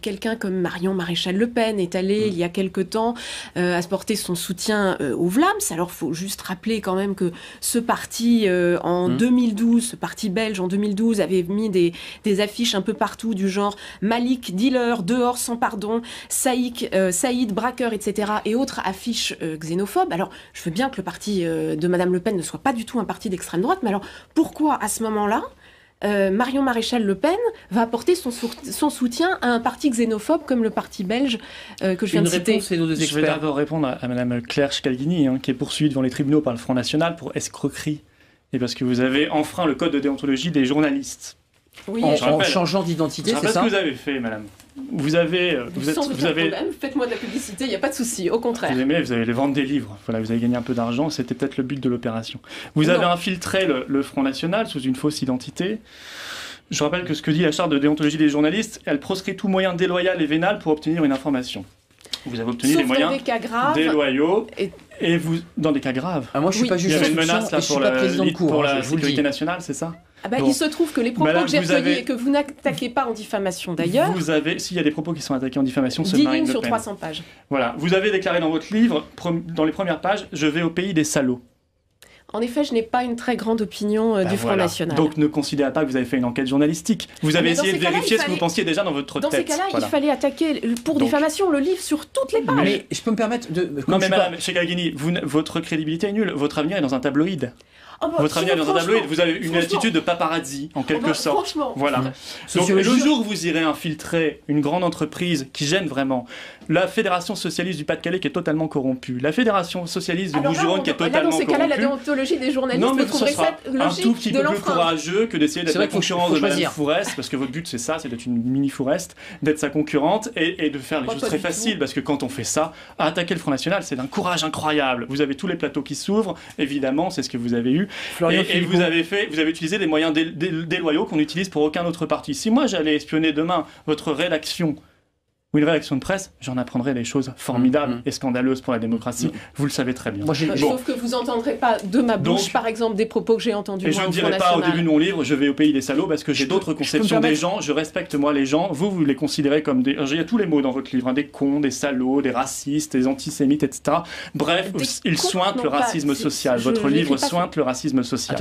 Quelqu'un comme Marion Maréchal Le Pen est allé il y a quelque temps apporter son soutien au Vlaams. Alors il faut juste rappeler quand même que ce parti en 2012, ce parti belge en 2012 avait mis des affiches un peu partout du genre Malik, dealer, dehors sans pardon, Saïd, braqueur, etc. et autres affiches xénophobes. Alors je veux bien que le parti de Madame Le Pen ne soit pas du tout un parti d'extrême droite, mais alors pourquoi à ce moment-là Marion Maréchal Le Pen va apporter son soutien à un parti xénophobe comme le parti belge que je viens de citer. Je vais d'abord répondre à Mme Claire Scalghini, qui est poursuivie devant les tribunaux par le Front National pour escroquerie. Et parce que vous avez enfreint le code de déontologie des journalistes. Oui, en changeant d'identité, c'est ça ? Ce que vous avez fait, madame. Vous avez... Faites-moi de la publicité, il n'y a pas de souci, au contraire. Vous allez vendre des livres. Voilà, vous avez gagné un peu d'argent, c'était peut-être le but de l'opération. Vous avez infiltré le Front National sous une fausse identité. Je rappelle que ce que dit la charte de déontologie des journalistes, elle proscrit tout moyen déloyal et vénal pour obtenir une information. Vous avez obtenu des moyens déloyaux et vous dans des cas graves. Moi, je suis pas juge d'instruction et je suis pas président de cour. Pour la sécurité nationale, c'est ça ? Il se trouve que les propos que j'ai recueillis et que vous n'attaquez pas en diffamation d'ailleurs... S'il y a des propos qui sont attaqués en diffamation, c'est 10 Marine lignes Le sur Pen. 300 pages. Voilà, vous avez déclaré dans votre livre, dans les premières pages, « Je vais au pays des salauds ». En effet, je n'ai pas une très grande opinion du Front National. Donc ne considérez pas que vous avez fait une enquête journalistique. Vous avez essayé de vérifier ce que vous pensiez déjà dans votre tête. Dans ces cas-là, il fallait attaquer pour diffamation le livre sur toutes les pages. Mais je peux me permettre de... Non mais madame Scalghini, votre crédibilité est nulle. Votre avenir est dans un tabloïd. Votre avenir est dans un tabloïd. Vous avez une attitude de paparazzi, en quelque sorte. Voilà. Donc le jour où vous irez infiltrer une grande entreprise qui gêne vraiment, la Fédération Socialiste du Pas-de-Calais qui est totalement corrompue, la Fédération Socialiste du Bouches-du-Rhône qui est totalement corrompue... Dans ces cas-là, la déontologie des journalistes me trouverait ça logique de l'enfreindre. Un tout petit peu plus courageux que d'essayer d'être la concurrence de Mme Fourest, parce que votre but c'est ça, c'est d'être une mini Fourest, d'être sa concurrente et de faire les choses très faciles, parce que quand on fait ça, attaquer le Front National, c'est d'un courage incroyable. Vous avez tous les plateaux qui s'ouvrent, évidemment, c'est ce que vous avez eu, et vous avez utilisé des moyens déloyaux qu'on n'utilise pour aucun autre parti. Si moi j'allais espionner demain votre rédaction, ou une rédaction de presse, j'en apprendrai des choses formidables et scandaleuses pour la démocratie. Vous le savez très bien. Sauf que vous n'entendrez pas de ma bouche, par exemple, des propos que j'ai entendus. Et je ne dirai pas au début de mon livre, je vais au pays des salauds, parce que j'ai d'autres conceptions des gens. Je respecte moi les gens. Vous les considérez comme des... Il y a tous les mots dans votre livre, des cons, des salauds, des racistes, des antisémites, etc. Bref, il sointe le racisme social. Votre livre sointe le racisme social.